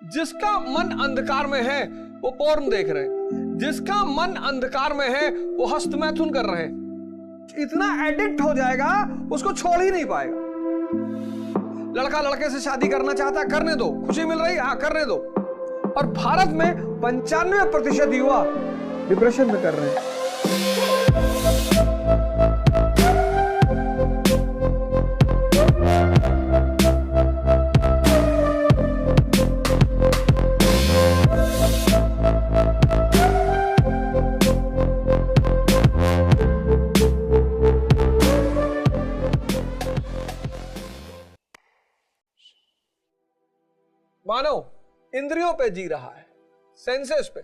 जिसका मन अंधकार में है वो पोर्न देख रहे हैं, जिसका मन अंधकार में है वो हस्तमैथुन कर रहे हैं। इतना एडिक्ट हो जाएगा उसको छोड़ ही नहीं पाएगा। लड़का लड़के से शादी करना चाहता है, करने दो, खुशी मिल रही, हाँ करने दो। और भारत में 95% युवा डिप्रेशन में कर रहे हैं। मानव इंद्रियों पे जी रहा है, सेंसेस पे,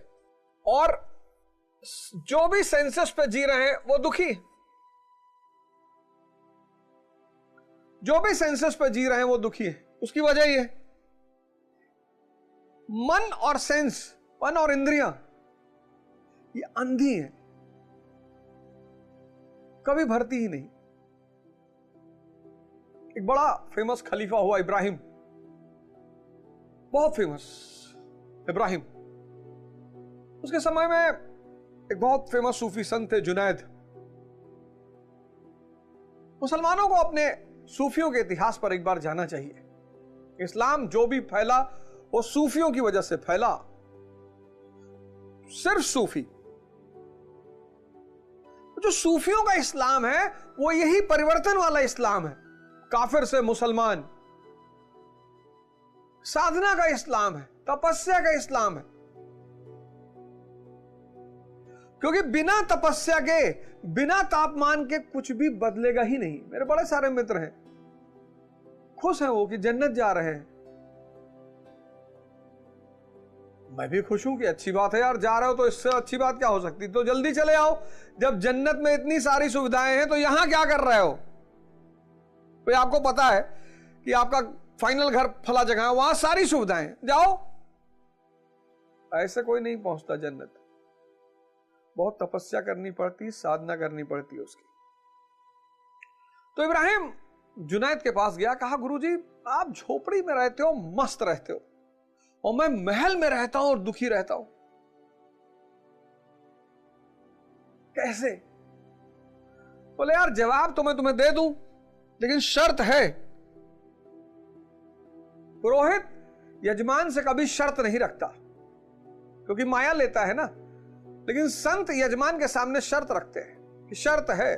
और जो भी सेंसेस पे जी रहे हैं वो दुखी। जो भी सेंसेस पे जी रहे हैं वो दुखी है। उसकी वजह ये मन और सेंस, मन और इंद्रियां ये अंधी है, कभी भरती ही नहीं। एक बड़ा फेमस खलीफा हुआ इब्राहिम, बहुत फेमस इब्राहिम। उसके समय में एक बहुत फेमस सूफी संत थे जुनैद। मुसलमानों को अपने सूफियों के इतिहास पर एक बार जाना चाहिए। इस्लाम जो भी फैला वो सूफियों की वजह से फैला। सिर्फ सूफी, जो सूफियों का इस्लाम है वो यही परिवर्तन वाला इस्लाम है। काफिर से मुसलमान, साधना का इस्लाम है, तपस्या का इस्लाम है। क्योंकि बिना तपस्या के, बिना तापमान के कुछ भी बदलेगा ही नहीं। मेरे बड़े सारे मित्र हैं, खुश हैं वो कि जन्नत जा रहे हैं। मैं भी खुश हूं कि अच्छी बात है यार, जा रहे हो तो इससे अच्छी बात क्या हो सकती। तो जल्दी चले आओ, जब जन्नत में इतनी सारी सुविधाएं हैं तो यहां क्या कर रहे हो। तो आपको पता है कि आपका फाइनल घर फला जगह है, वहां सारी सुविधाएं, जाओ। ऐसे कोई नहीं पहुंचता जन्नत, बहुत तपस्या करनी पड़ती, साधना करनी पड़ती है उसकी। तो इब्राहिम जुनैद के पास गया, कहा गुरुजी आप झोपड़ी में रहते हो, मस्त रहते हो, और मैं महल में रहता हूं और दुखी रहता हूं, कैसे। बोले यार जवाब तो मैं तुम्हें दे दूं, लेकिन शर्त है। पुरोहित यजमान से कभी शर्त नहीं रखता, क्योंकि माया लेता है ना, लेकिन संत यजमान के सामने शर्त रखते हैं कि शर्त है।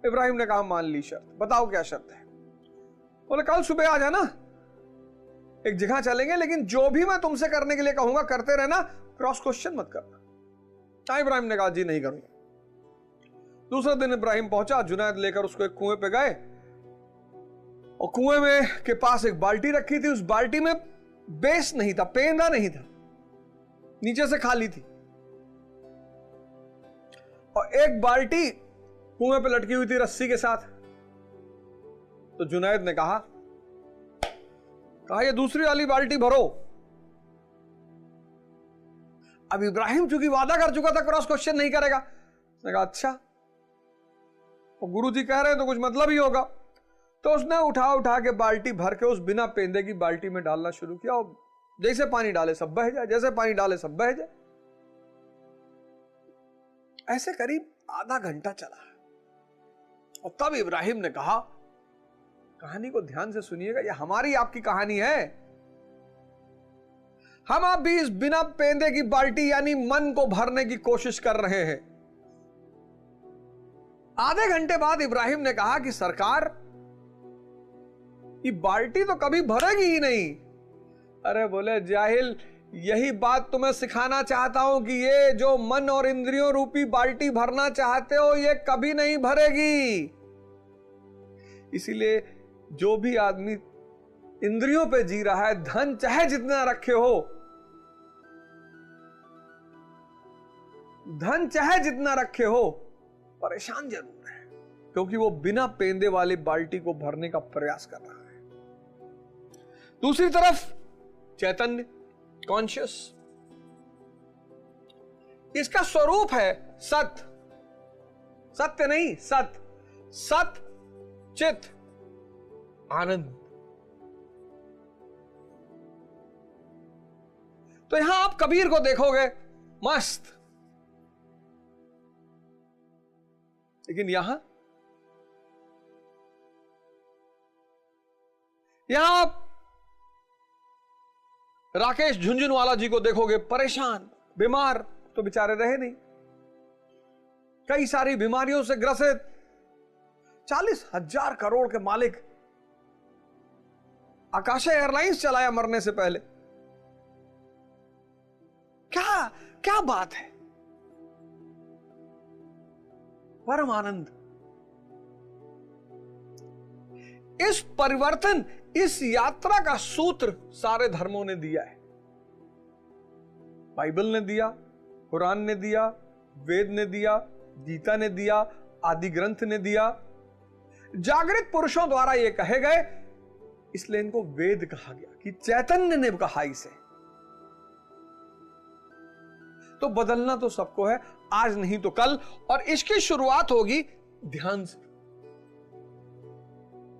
इब्राहिम ने कहा मान ली शर्त, बताओ क्या शर्त है। बोले कल सुबह आ जाना, एक जगह चलेंगे, लेकिन जो भी मैं तुमसे करने के लिए कहूंगा करते रहना, क्रॉस क्वेश्चन मत करना। इब्राहिम ने कहा जी नहीं करूंगा। दूसरे दिन इब्राहिम पहुंचा, जुनैद लेकर उसको एक कुएं पे गए, और कुएं में के पास एक बाल्टी रखी थी। उस बाल्टी में बेस नहीं था, पेंदा नहीं था, नीचे से खाली थी, और एक बाल्टी कुएं पे लटकी हुई थी रस्सी के साथ। तो जुनैद ने कहा ये दूसरी वाली बाल्टी भरो। अब इब्राहिम चूंकि वादा कर चुका था क्रॉस क्वेश्चन नहीं करेगा, उसने कहा अच्छा, और गुरुजी कह रहे हैं तो कुछ मतलब ही होगा। तो उसने उठा के बाल्टी भर के उस बिना पेंदे की बाल्टी में डालना शुरू किया, और जैसे पानी डाले सब बह जाए, जैसे पानी डाले सब बह जाए। ऐसे करीब आधा घंटा चला, और तब इब्राहिम ने कहा, कहानी को ध्यान से सुनिएगा, यह हमारी आपकी कहानी है। हम आप भी इस बिना पेंदे की बाल्टी यानी मन को भरने की कोशिश कर रहे हैं। आधे घंटे बाद इब्राहिम ने कहा कि सरकार ये बाल्टी तो कभी भरेगी ही नहीं। अरे बोले जाहिल, यही बात तुम्हें सिखाना चाहता हूं कि ये जो मन और इंद्रियों रूपी बाल्टी भरना चाहते हो ये कभी नहीं भरेगी। इसीलिए जो भी आदमी इंद्रियों पे जी रहा है, धन चाहे जितना रखे हो, धन चाहे जितना रखे हो, परेशान जरूर है, क्योंकि वो बिना पेंदे वाली बाल्टी को भरने का प्रयास कर रहा है। दूसरी तरफ चैतन्य, कॉन्शियस, इसका स्वरूप है सत, सत्य नहीं सत, सत चित आनंद। तो यहां आप कबीर को देखोगे मस्त, लेकिन यहां आप राकेश झुंझुनवाला जी को देखोगे परेशान, बीमार, तो बेचारे रहे नहीं, कई सारी बीमारियों से ग्रसित, 40,000 करोड़ के मालिक, आकाशा एयरलाइंस चलाया मरने से पहले। क्या क्या बात है, परम आनंद। इस परिवर्तन, इस यात्रा का सूत्र सारे धर्मों ने दिया है। बाइबल ने दिया, कुरान ने दिया, वेद ने दिया, गीता ने दिया, आदि ग्रंथ ने दिया, जागृत पुरुषों द्वारा ये कहे गए, इसलिए इनको वेद कहा गया कि चैतन्य ने कहा इसे। तो बदलना तो सबको है, आज नहीं तो कल, और इसकी शुरुआत होगी ध्यान से।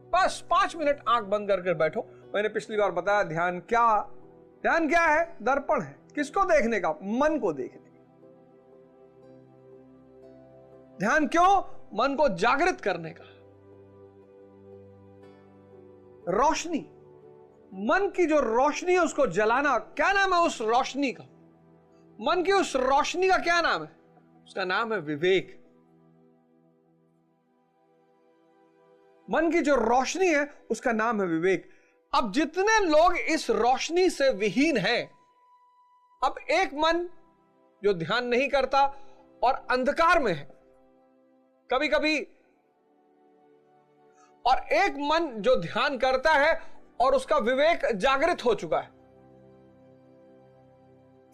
बस 5 मिनट आंख बंद करके बैठो। मैंने पिछली बार बताया ध्यान क्या है? दर्पण है। किसको देखने का? मन को देखने का। ध्यान क्यों? मन को जागृत करने का। रोशनी, मन की जो रोशनी है उसको जलाना। क्या नाम है उस रोशनी का? मन की उस रोशनी का क्या नाम है? उसका नाम है विवेक। मन की जो रोशनी है उसका नाम है विवेक। अब जितने लोग इस रोशनी से विहीन हैं, अब एक मन जो ध्यान नहीं करता और अंधकार में है कभी कभी, और एक मन जो ध्यान करता है और उसका विवेक जागृत हो चुका है,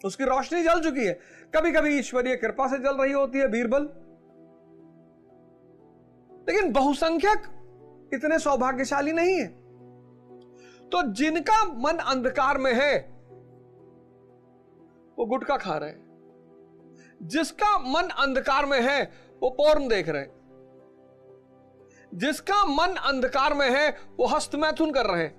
उसकी रोशनी जल चुकी है। कभी कभी ईश्वरीय कृपा से जल रही होती है, बीरबल। लेकिन बहुसंख्यक इतने सौभाग्यशाली नहीं है। तो जिनका मन अंधकार में है वो गुटखा खा रहे हैं, जिसका मन अंधकार में है वो पोर्न देख रहे हैं, जिसका मन अंधकार में है वो हस्तमैथुन कर रहे हैं।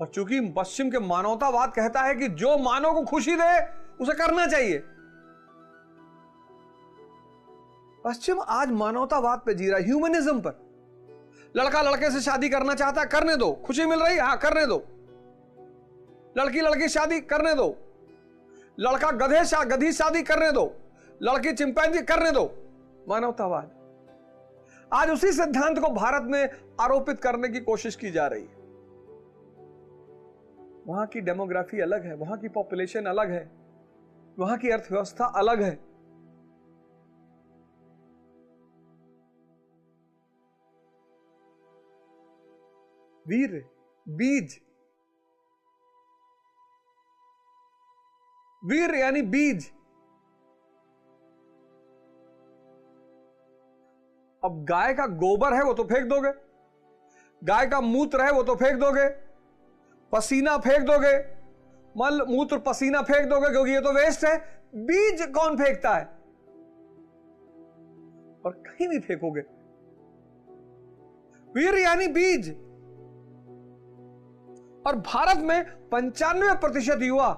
और चूंकि पश्चिम के मानवतावाद कहता है कि जो मानव को खुशी दे उसे करना चाहिए, पश्चिम आज मानवतावाद पे जी रहा है, ह्यूमनिज्म पर। लड़का लड़के से शादी करना चाहता है, करने दो, खुशी मिल रही है, हाँ करने दो। लड़की लड़की शादी करने दो, लड़का गधी शादी करने दो, लड़की चिंपैंजी करने दो। मानवतावाद आज उसी सिद्धांत को भारत में आरोपित करने की कोशिश की जा रही है। वहां की डेमोग्राफी अलग है, वहां की पॉपुलेशन अलग है, वहां की अर्थव्यवस्था अलग है। वीर, बीज, वीर यानी बीज। अब गाय का गोबर है वो तो फेंक दोगे, गाय का मूत्र है वो तो फेंक दोगे, पसीना फेंक दोगे, मल मूत्र पसीना फेंक दोगे क्योंकि ये तो वेस्ट है। बीज कौन फेंकता है? और कहीं नहीं फेंकोगे। वीर यानी बीज। और भारत में 95% युवा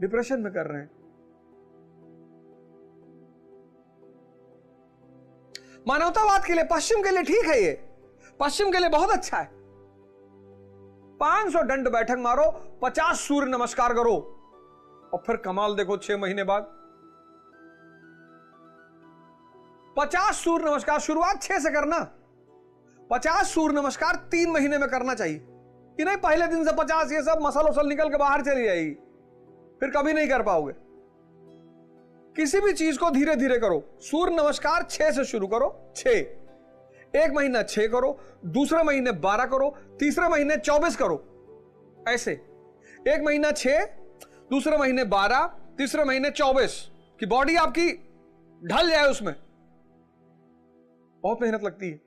डिप्रेशन में कर रहे हैं। मानवतावाद के लिए, पश्चिम के लिए ठीक है, ये पश्चिम के लिए बहुत अच्छा है। 500 दंड बैठक मारो, 50 सूर्य नमस्कार करो, और फिर कमाल देखो 6 महीने बाद 50 सूर्य नमस्कार। शुरुआत 6 से करना, 50 सूर्य नमस्कार 3 महीने में करना चाहिए कि नहीं पहले दिन से 50, ये सब मसल उसल निकल के बाहर चली जाएगी, फिर कभी नहीं कर पाओगे। किसी भी चीज को धीरे धीरे करो। सूर्य नमस्कार 6 से शुरू करो, 6, एक महीना 6 करो, दूसरे महीने 12 करो, तीसरे महीने 24 करो। ऐसे एक महीना 6, दूसरे महीने 12, तीसरे महीने 24, कि बॉडी आपकी ढल जाए उसमें। बहुत मेहनत लगती है।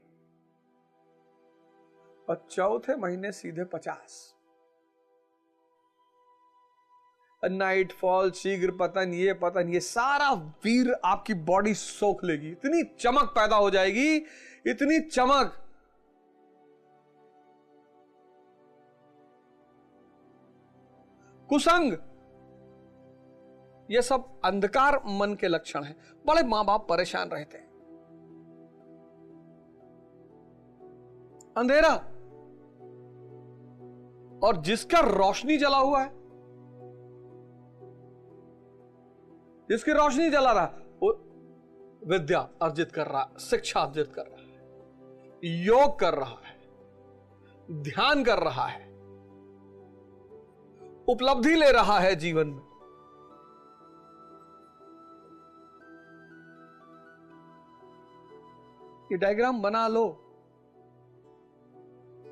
और चौथे महीने सीधे 50। नाइट फॉल, शीघ्र पतन, ये पतन, ये सारा वीर आपकी बॉडी सोख लेगी। इतनी चमक पैदा हो जाएगी, इतनी चमक। कुसंग, ये सब अंधकार मन के लक्षण हैं। बड़े मां बाप परेशान रहते हैं। अंधेरा, और जिसका रोशनी जला हुआ है, जिसकी रोशनी जला रहा वो विद्या अर्जित कर रहा है, शिक्षा अर्जित कर रहा है, योग कर रहा है, ध्यान कर रहा है, उपलब्धि ले रहा है जीवन में। ये डायग्राम बना लो।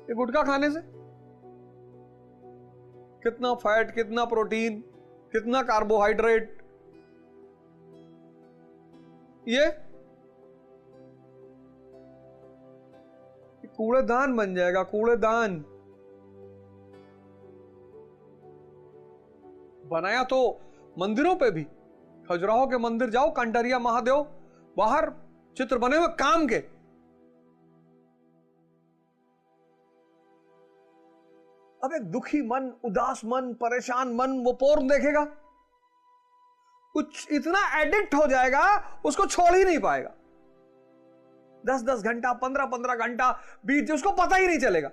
ये गुटखा खाने से कितना फैट, कितना प्रोटीन, कितना कार्बोहाइड्रेट, ये कूड़ेदान बन जाएगा, कूड़ेदान। बनाया तो मंदिरों पे भी, खजुराहो के मंदिर जाओ, कंटरिया महादेव, बाहर चित्र बने हुए काम के। अब एक दुखी मन, उदास मन, परेशान मन वो पोर्न देखेगा, कुछ इतना एडिक्ट हो जाएगा उसको छोड़ ही नहीं पाएगा। 10-10 घंटा, 15-15 घंटा बीत, उसको पता ही नहीं चलेगा।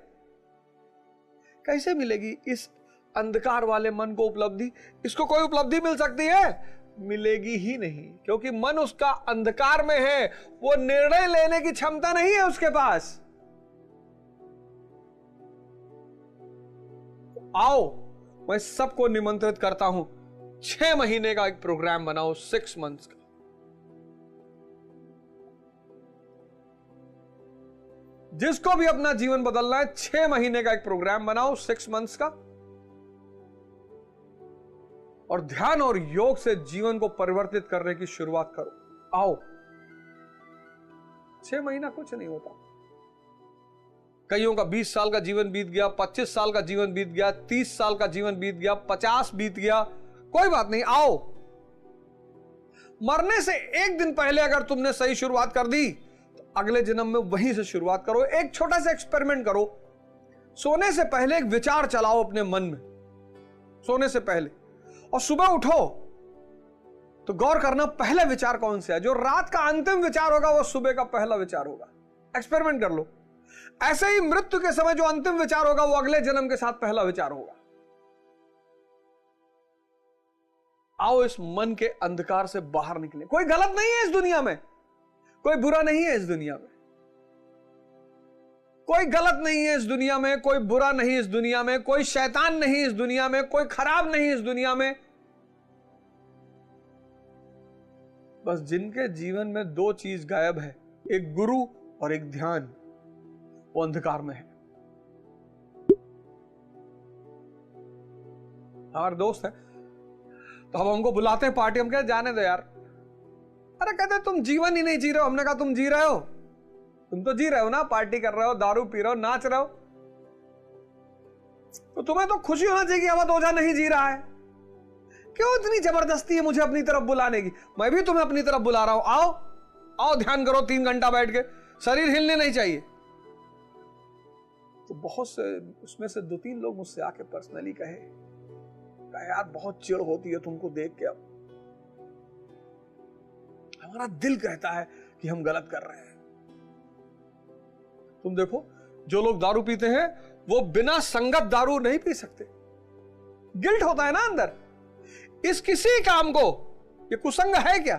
कैसे मिलेगी इस अंधकार वाले मन को उपलब्धि? इसको कोई उपलब्धि मिल सकती है? मिलेगी ही नहीं, क्योंकि मन उसका अंधकार में है। वो निर्णय लेने की क्षमता नहीं है उसके पास। आओ, मैं सबको निमंत्रित करता हूं, 6 महीने का एक प्रोग्राम बनाओ, 6 मंथ्स का। जिसको भी अपना जीवन बदलना है, 6 महीने का एक प्रोग्राम बनाओ, 6 मंथ्स का, और ध्यान और योग से जीवन को परिवर्तित करने की शुरुआत करो। आओ, 6 महीना कुछ नहीं होता। कईयों का 20 साल का जीवन बीत गया, 25 साल का जीवन बीत गया, 30 साल का जीवन बीत गया, 50 बीत गया, कोई बात नहीं। आओ, मरने से एक दिन पहले अगर तुमने सही शुरुआत कर दी तो अगले जन्म में वहीं से शुरुआत करो। एक छोटा सा एक्सपेरिमेंट करो। सोने से पहले एक विचार चलाओ अपने मन में, सोने से पहले, और सुबह उठो तो गौर करना पहला विचार कौन सा है। जो रात का अंतिम विचार होगा वो सुबह का पहला विचार होगा। एक्सपेरिमेंट कर लो। ऐसे ही मृत्यु के समय जो अंतिम विचार होगा वो अगले जन्म के साथ पहला विचार होगा। आओ, इस मन के अंधकार से बाहर निकले। कोई गलत नहीं है इस दुनिया में, कोई बुरा नहीं है इस दुनिया में, कोई गलत नहीं है इस दुनिया में, कोई बुरा नहीं इस दुनिया में, कोई शैतान नहीं इस दुनिया में, कोई खराब नहीं इस दुनिया में। बस जिनके जीवन में 2 चीज गायब है, एक गुरु और एक ध्यान, वो अंधकार में है। हमारे दोस्त है तो हम हमको बुलाते हैं पार्टी, हम कहते जाने दो यार। अरे कहते तुम जीवन ही नहीं जी रहे हो। हमने कहा तुम जी रहे हो, तुम तो जी रहे हो ना, पार्टी कर रहे हो, दारू पी रहे हो, नाच रहे हो, तो तुम्हें तो खुशी होना चाहिए कि अवध ओझा नहीं जी रहा है। क्यों इतनी जबरदस्ती है मुझे अपनी तरफ बुलाने की? मैं भी तुम्हें अपनी तरफ बुला रहा हूं। आओ आओ, ध्यान करो 3 घंटा बैठ के, शरीर हिलने नहीं चाहिए। तो बहुत से उसमें से 2-3 लोग मुझसे आके पर्सनली कहे यार बहुत चिढ़ होती है तुमको देख के। अब हमारा दिल कहता है कि हम गलत कर रहे हैं। तुम देखो, जो लोग दारू पीते हैं वो बिना संगत दारू नहीं पी सकते। गिल्ट होता है ना अंदर। इस किसी काम को, ये कुसंग है क्या?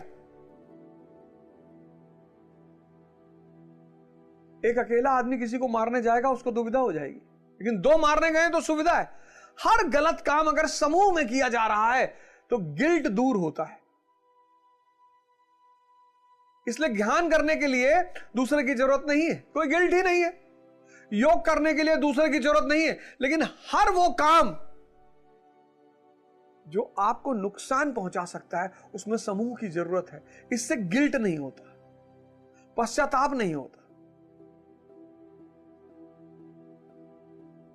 एक अकेला आदमी किसी को मारने जाएगा उसको दुविधा हो जाएगी, लेकिन 2 मारने गए तो सुविधा है। हर गलत काम अगर समूह में किया जा रहा है तो गिल्ट दूर होता है। इसलिए ध्यान करने के लिए दूसरे की जरूरत नहीं है, कोई गिल्ट ही नहीं है। योग करने के लिए दूसरे की जरूरत नहीं है, लेकिन हर वो काम जो आपको नुकसान पहुंचा सकता है उसमें समूह की जरूरत है। इससे गिल्ट नहीं होता, पश्चाताप नहीं होता।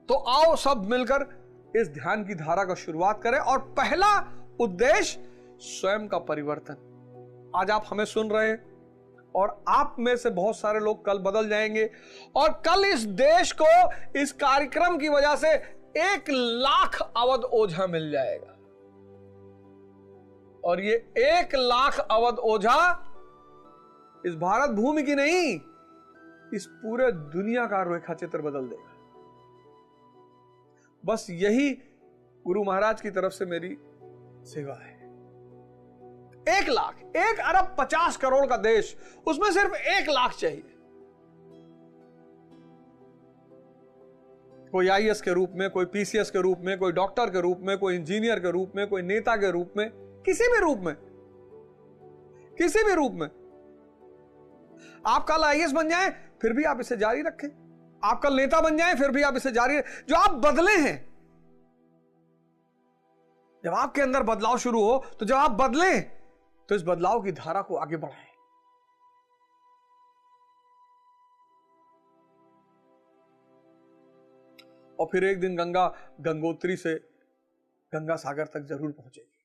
तो आओ सब मिलकर इस ध्यान की धारा का शुरुआत करें। और पहला उद्देश्य स्वयं का परिवर्तन। आज आप हमें सुन रहे हैं और आप में से बहुत सारे लोग कल बदल जाएंगे, और कल इस देश को इस कार्यक्रम की वजह से 1 लाख अवध ओझा मिल जाएगा। और ये 1,00,000 अवध ओझा इस भारत भूमि की नहीं, इस पूरे दुनिया का रेखा चित्र बदल देगा। बस यही गुरु महाराज की तरफ से मेरी सेवा है। 1,00,000, 1,50,50,000,000 का देश, उसमें सिर्फ 1,00,000 चाहिए। कोई आईएएस के रूप में, कोई पीसीएस के रूप में, कोई डॉक्टर के रूप में, कोई इंजीनियर के रूप में, कोई नेता के रूप में, किसी भी रूप में, किसी भी रूप में। आप कल आईएएस बन जाएं, फिर भी आप इसे जारी रखें। आप कल नेता बन जाएं, फिर भी आप इसे जारी रखें। जो आप बदले हैं, जब आपके अंदर बदलाव शुरू हो, तो जब आप बदलें, तो इस बदलाव की धारा को आगे बढ़ाएं। और फिर एक दिन गंगा गंगोत्री से गंगा सागर तक जरूर पहुंचेगी।